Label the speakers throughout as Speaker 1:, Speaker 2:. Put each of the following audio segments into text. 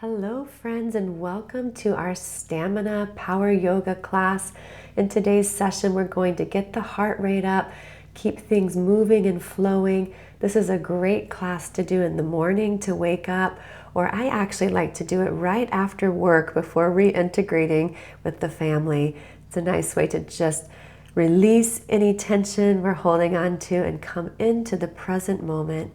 Speaker 1: Hello friends, and welcome to our Stamina Power Yoga class. In today's session, we're going to get the heart rate up, keep things moving and flowing. This is a great class to do in the morning to wake up, or I actually like to do it right after work before reintegrating with the family. It's a nice way to just release any tension we're holding on to and come into the present moment.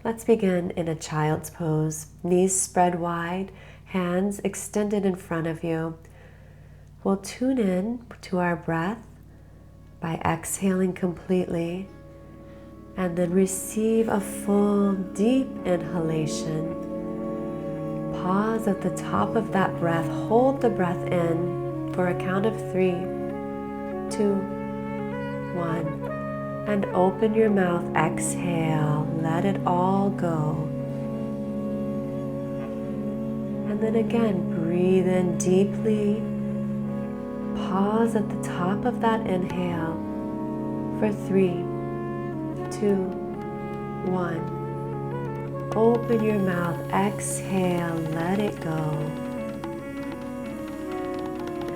Speaker 1: Let's begin in a child's pose. Knees spread wide, hands extended in front of you. We'll tune in to our breath by exhaling completely and then receive a full deep inhalation. Pause at the top of that breath. Hold the breath in for a count of 3, 2, 1. And open your mouth, exhale, let it all go. And then again, breathe in deeply. Pause at the top of that inhale for 3, 2, 1. Open your mouth, exhale, let it go.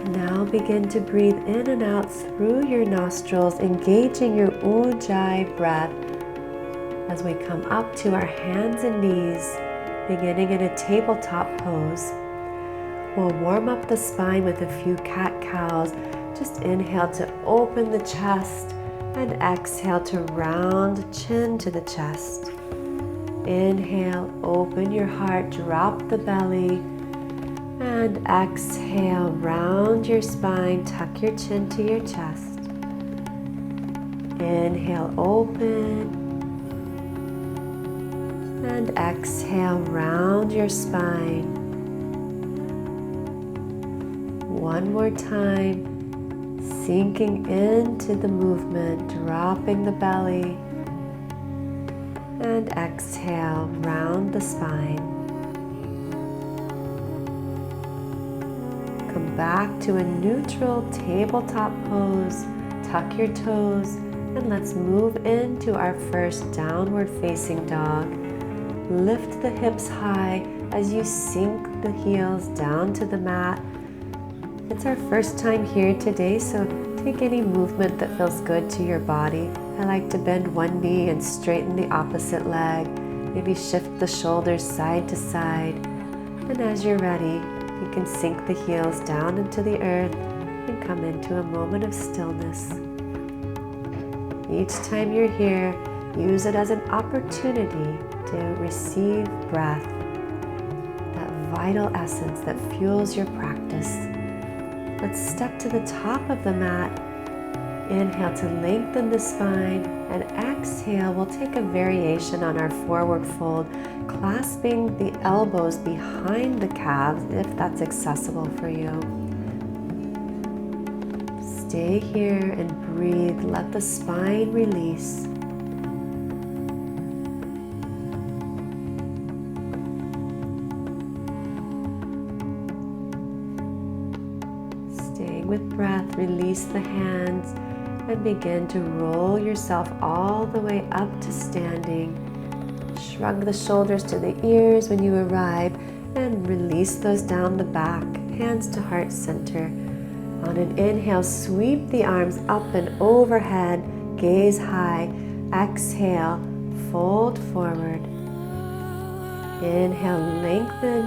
Speaker 1: Now begin to breathe in and out through your nostrils, engaging your Ujjayi breath as we come up to our hands and knees, beginning in a tabletop pose. We'll warm up the spine with a few cat-cows. Just inhale to open the chest and exhale to round chin to the chest. Inhale, open your heart, drop the belly. And exhale, round your spine, tuck your chin to your chest. Inhale, open. And exhale, round your spine. One more time, sinking into the movement, dropping the belly. And exhale, round the spine. Come back to a neutral tabletop pose. Tuck your toes and let's move into our first downward facing dog. Lift the hips high as you sink the heels down to the mat. It's our first time here today, so take any movement that feels good to your body. I like to bend one knee and straighten the opposite leg. Maybe shift the shoulders side to side. And as you're ready, you can sink the heels down into the earth and come into a moment of stillness. Each time you're here, use it as an opportunity to receive breath, that vital essence that fuels your practice. Let's step to the top of the mat. Inhale to lengthen the spine, and exhale, we'll take a variation on our forward fold, clasping the elbows behind the calves if that's accessible for you. Stay here and breathe. Let the spine release. Staying with breath, release the hands and begin to roll yourself all the way up to standing. Shrug the shoulders to the ears when you arrive and release those down the back, hands to heart center. On an inhale, sweep the arms up and overhead, gaze high. Exhale, fold forward. Inhale, lengthen.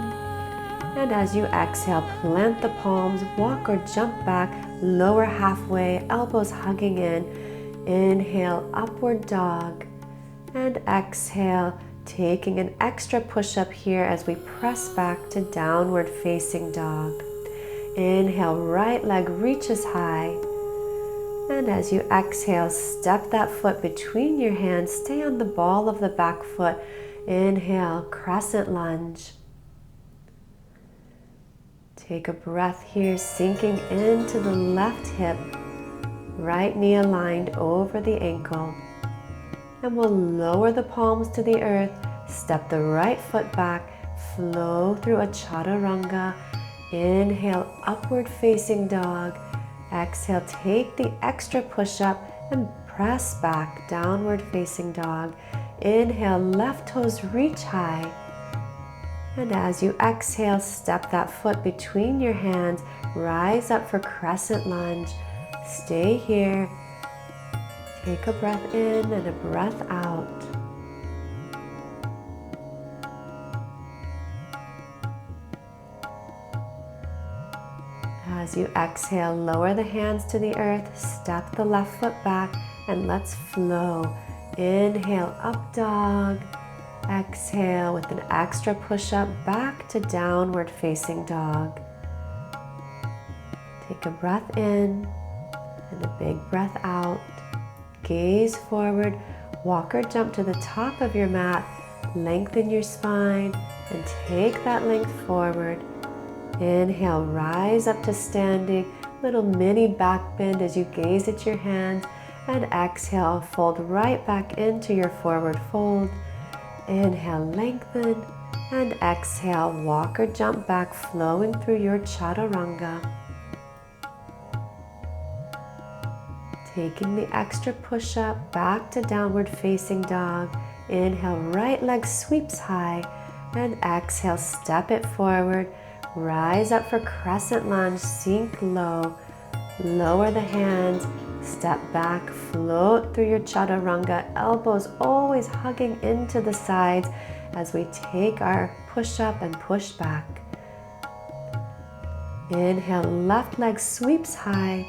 Speaker 1: And as you exhale, plant the palms, walk or jump back, lower halfway, elbows hugging in. Inhale, upward dog. And exhale, taking an extra push up here as we press back to downward facing dog. Inhale, right leg reaches high. And as you exhale, step that foot between your hands. Stay on the ball of the back foot. Inhale, crescent lunge. Take a breath here, sinking into the left hip. Right knee aligned over the ankle. And we'll lower the palms to the earth, step the right foot back, flow through a chaturanga. Inhale, upward facing dog. Exhale, take the extra push up and press back, downward facing dog. Inhale, left toes reach high. And as you exhale, step that foot between your hands, rise up for crescent lunge. Stay here. Take a breath in and a breath out. As you exhale, lower the hands to the earth, step the left foot back, and let's flow. Inhale, up dog. Exhale with an extra push-up back to downward facing dog. Take a breath in and a big breath out. Gaze forward, walk or jump to the top of your mat, lengthen your spine and take that length forward. Inhale, rise up to standing, little mini back bend as you gaze at your hands, and exhale, fold right back into your forward fold. Inhale, lengthen, and exhale, walk or jump back, flowing through your chaturanga. Taking the extra push-up back to downward facing dog. Inhale, right leg sweeps high, and exhale, step it forward. Rise up for crescent lunge, sink low. Lower the hands, step back, float through your chaturanga, elbows always hugging into the sides as we take our push up and push back. Inhale, left leg sweeps high,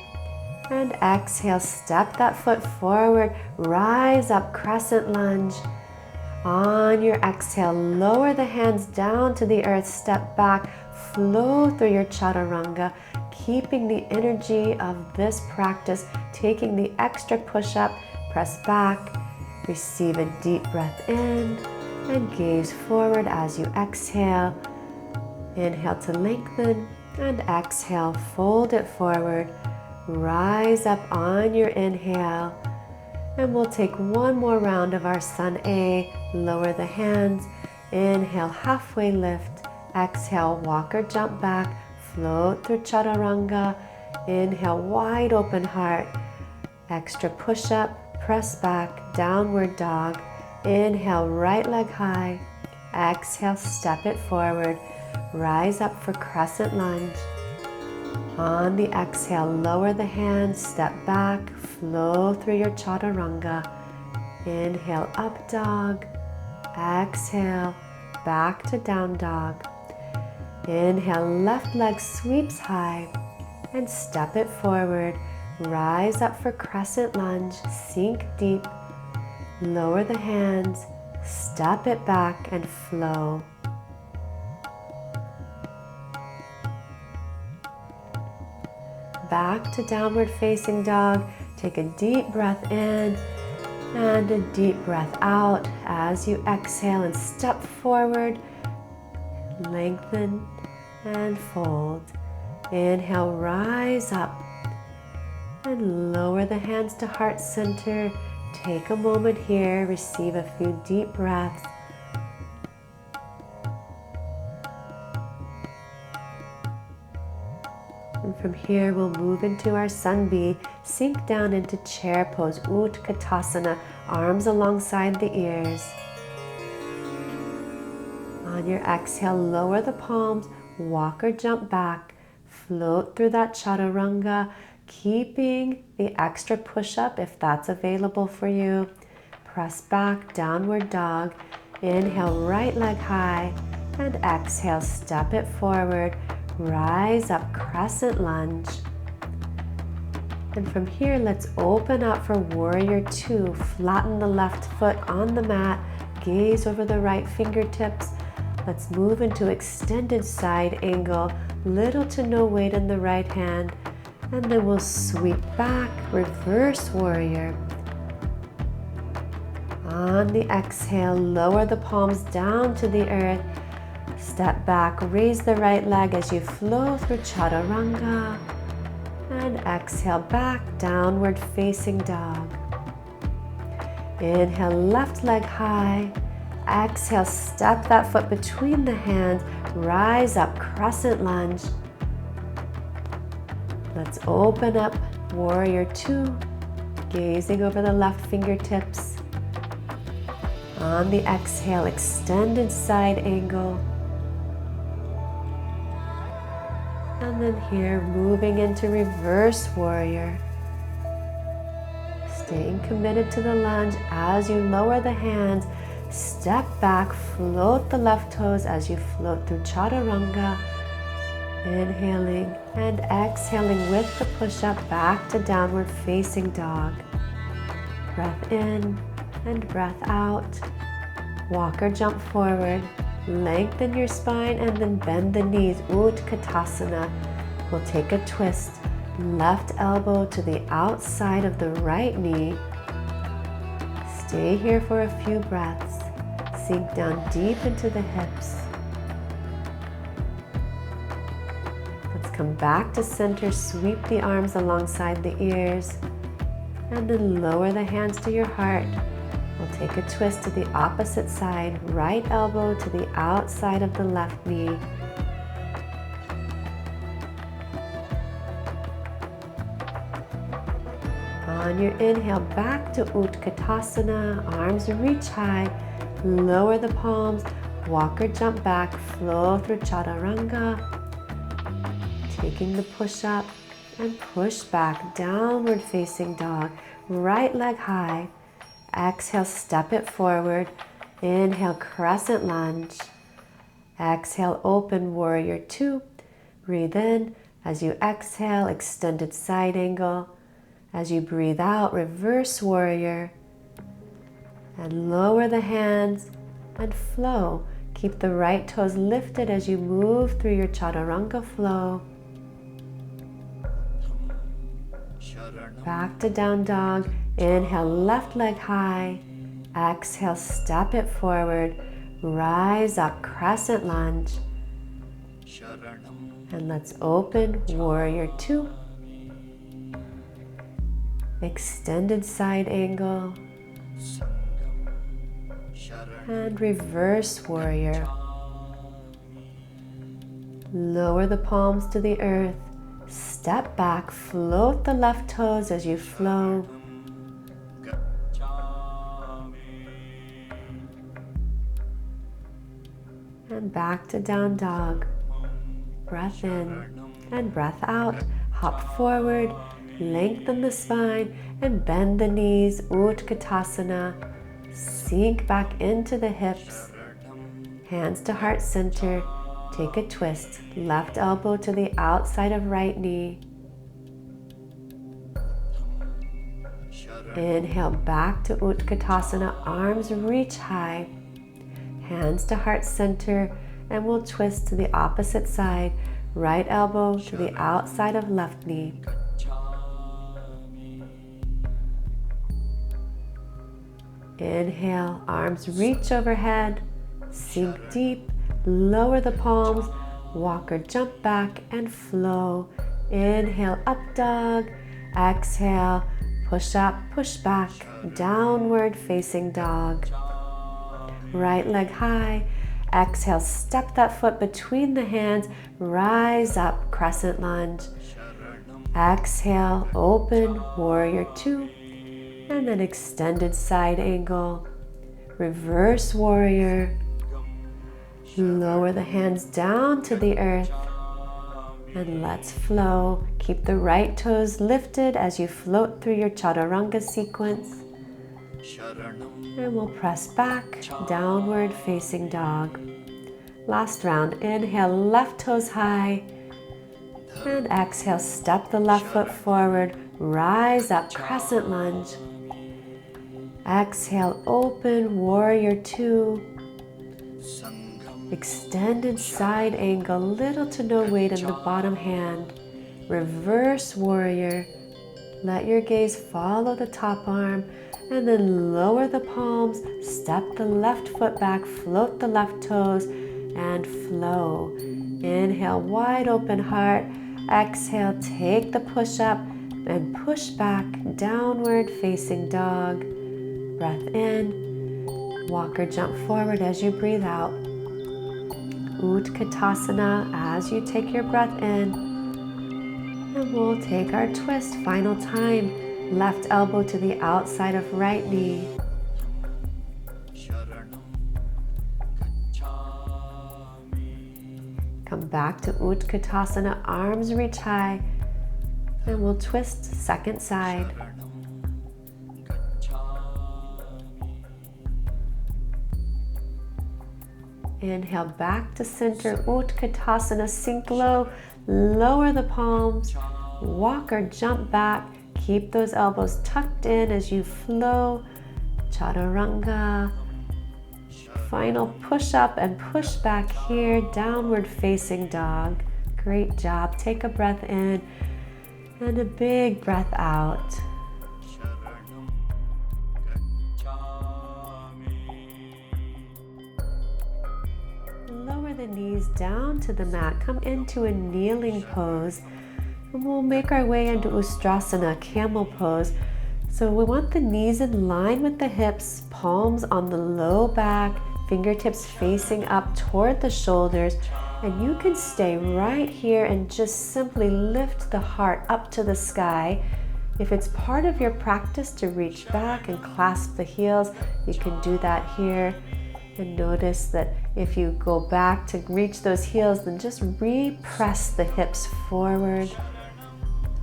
Speaker 1: and exhale, step that foot forward, rise up, crescent lunge. On your exhale, lower the hands down to the earth, step back, flow through your chaturanga, keeping the energy of this practice, taking the extra push-up, press back, receive a deep breath in, and gaze forward as you exhale. Inhale to lengthen, and exhale, fold it forward, rise up on your inhale, and we'll take one more round of our Sun A. Lower the hands, inhale, halfway lift, exhale, walk or jump back, float through chaturanga. Inhale, wide open heart, extra push up, press back, downward dog. Inhale, right leg high, exhale, step it forward, rise up for crescent lunge. On the exhale, lower the hands, step back, flow through your chaturanga. Inhale, up dog, exhale, back to down dog. Inhale, left leg sweeps high, and step it forward. Rise up for crescent lunge, sink deep, lower the hands, step it back and flow. Back to downward facing dog. Take a deep breath in and a deep breath out as you exhale and step forward, lengthen and fold. Inhale, rise up and lower the hands to heart center. Take a moment here, receive a few deep breaths. And from here, we'll move into our Sun B. Sink down into chair pose, Utkatasana, arms alongside the ears. On your exhale, lower the palms, walk or jump back, float through that chaturanga, keeping the extra push-up if that's available for you. Press back, downward dog. Inhale, right leg high, and exhale, step it forward. Rise up, crescent lunge. And from here, let's open up for warrior two. Flatten the left foot on the mat, gaze over the right fingertips. Let's move into extended side angle, little to no weight in the right hand. And then we'll sweep back, reverse warrior. On the exhale, lower the palms down to the earth. Step back, raise the right leg as you flow through chaturanga. And exhale, back, downward facing dog. Inhale, left leg high. Exhale, step that foot between the hands. Rise up, crescent lunge. Let's open up, warrior two. Gazing over the left fingertips. On the exhale, extended side angle. And then here, moving into reverse warrior. Staying committed to the lunge as you lower the hands. Step back, float the left toes as you float through chaturanga. Inhaling and exhaling with the push-up back to downward facing dog. Breath in and breath out. Walk or jump forward. Lengthen your spine and then bend the knees. Utkatasana. We'll take a twist. Left elbow to the outside of the right knee. Stay here for a few breaths. Sink down deep into the hips. Let's come back to center. Sweep the arms alongside the ears. And then lower the hands to your heart. We'll take a twist to the opposite side. Right elbow to the outside of the left knee. On your inhale, back to Utkatasana. Arms reach high. Lower the palms. Walk or jump back. Flow through chaturanga. Taking the push up and push back. Downward facing dog. Right leg high. Exhale, step it forward. Inhale, crescent lunge. Exhale, open warrior two. Breathe in. As you exhale, extended side angle. As you breathe out, reverse warrior. And lower the hands and flow. Keep the right toes lifted as you move through your chaturanga flow. Back to down dog. Inhale, left leg high. Exhale, step it forward. Rise up, crescent lunge. And let's open warrior two. Extended side angle. And reverse warrior. Lower the palms to the earth. Step back, float the left toes as you flow. And back to down dog. Breath in and breath out. Hop forward, lengthen the spine and bend the knees. Utkatasana. Sink back into the hips. Hands to heart center. Take a twist. Left elbow to the outside of right knee. Inhale back to Utkatasana. Arms reach high. Hands to heart center, and we'll twist to the opposite side. Right elbow to the outside of left knee. Inhale, arms reach overhead. Sink deep, lower the palms, walk or jump back and flow. Inhale, up dog. Exhale, push up, push back, downward facing dog. Right leg high. Exhale, step that foot between the hands. Rise up, crescent lunge. Exhale, open, warrior two. And then extended side angle. Reverse warrior. Lower the hands down to the earth. And let's flow. Keep the right toes lifted as you float through your chaturanga sequence. And we'll press back, downward facing dog. Last round, inhale, left toes high. And exhale, step the left foot forward, rise up, crescent lunge. Exhale, open, warrior two. Extended side angle, little to no weight in the bottom hand. Reverse warrior. Let your gaze follow the top arm. And then lower the palms, step the left foot back, float the left toes, and flow. Inhale, wide open heart. Exhale, take the push up and push back, downward facing dog. Breath in. Walk or jump forward as you breathe out. Utkatasana as you take your breath in. And we'll take our twist, final time. Left elbow to the outside of right knee. Come back to Utkatasana, arms reach high, and we'll twist second side. Inhale back to center, Utkatasana, sink low, lower the palms, walk or jump back, keep those elbows tucked in as you flow, Chaturanga. Final push up and push back here, downward facing dog. Great job. Take a breath in and a big breath out. Lower the knees down to the mat. Come into a kneeling pose. And we'll make our way into Ustrasana, camel pose. So we want the knees in line with the hips, palms on the low back, fingertips facing up toward the shoulders, and you can stay right here and just simply lift the heart up to the sky. If it's part of your practice to reach back and clasp the heels, you can do that here. And notice that if you go back to reach those heels, then just re-press the hips forward.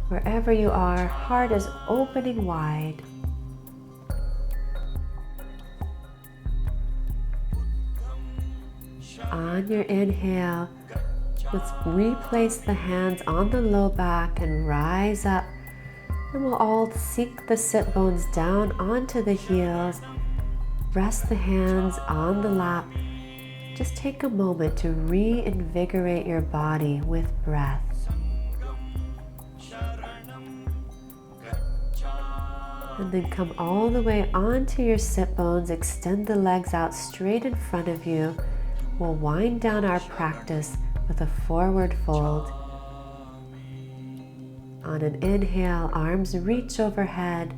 Speaker 1: Wherever you are, heart is opening wide. On your inhale, let's replace the hands on the low back and rise up. And we'll all sink the sit bones down onto the heels. Rest the hands on the lap. Just take a moment to reinvigorate your body with breath. And then come all the way onto your sit bones. Extend the legs out straight in front of you. We'll wind down our practice with a forward fold. On an inhale, arms reach overhead.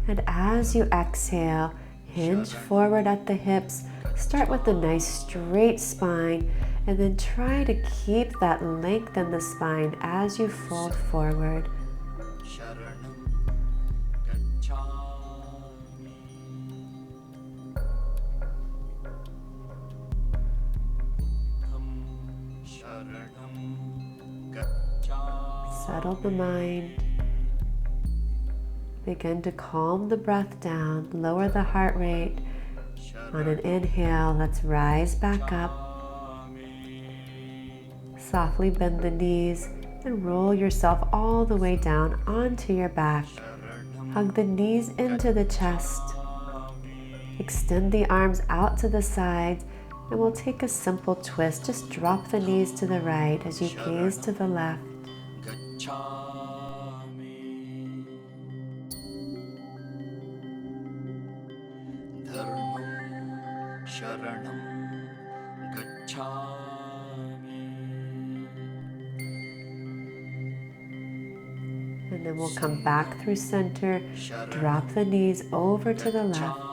Speaker 1: And as you exhale, hinge forward at the hips. Start with a nice straight spine. And then try to keep that length in the spine as you fold forward. Settle the mind. Begin to calm the breath down, lower the heart rate. On an inhale, let's rise back up. Softly bend the knees and roll yourself all the way down onto your back. Hug the knees into the chest. Extend the arms out to the sides, and we'll take a simple twist. Just drop the knees to the right as you gaze to the left. And then we'll come back through center, drop the knees over to the left.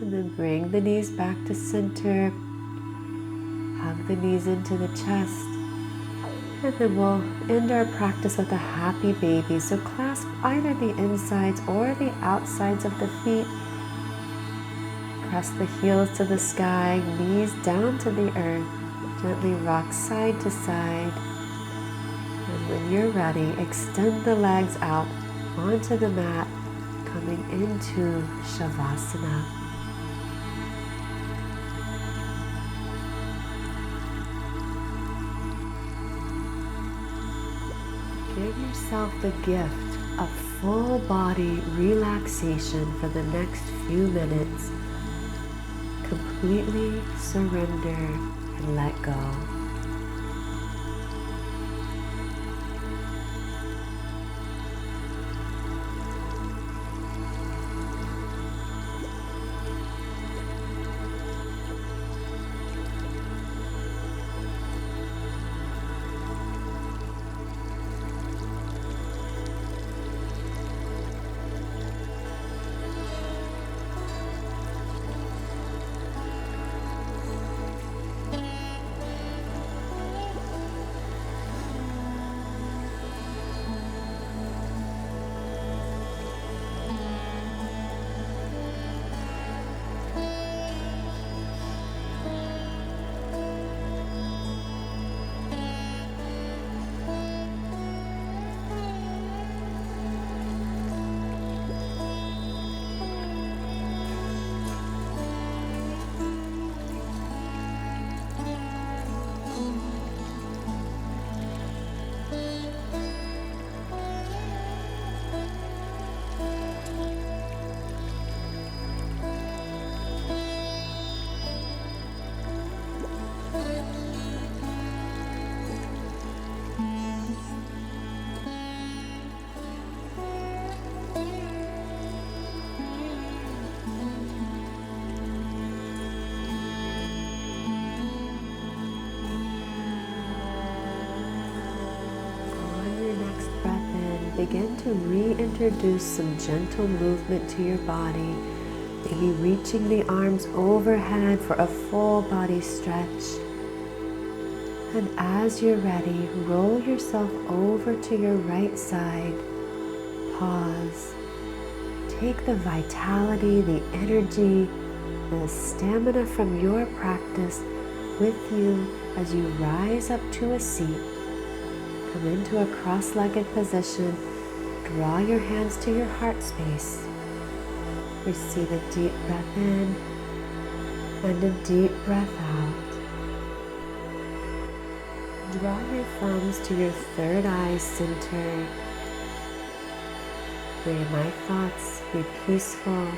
Speaker 1: And then bring the knees back to center. Hug the knees into the chest. And then we'll end our practice with a happy baby. So clasp either the insides or the outsides of the feet. Press the heels to the sky, knees down to the earth. Gently rock side to side. And when you're ready, extend the legs out onto the mat, coming into Shavasana. Give yourself the gift of full body relaxation for the next few minutes. Completely surrender and let go. begin to reintroduce some gentle movement to your body. Maybe reaching the arms overhead for a full body stretch. And as you're ready, roll yourself over to your right side. Pause. Take the vitality, the energy, the stamina from your practice with you as you rise up to a seat. Come into a cross-legged position. Draw your hands to your heart space. Receive a deep breath in and a deep breath out. Draw your thumbs to your third eye center. May my thoughts be peaceful.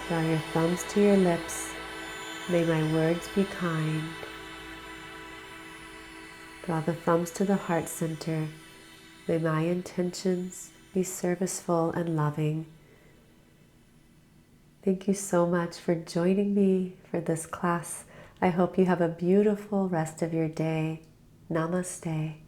Speaker 1: Draw your thumbs to your lips. May my words be kind. Draw the thumbs to the heart center. May my intentions be serviceful and loving. Thank you so much for joining me for this class. I hope you have a beautiful rest of your day. Namaste.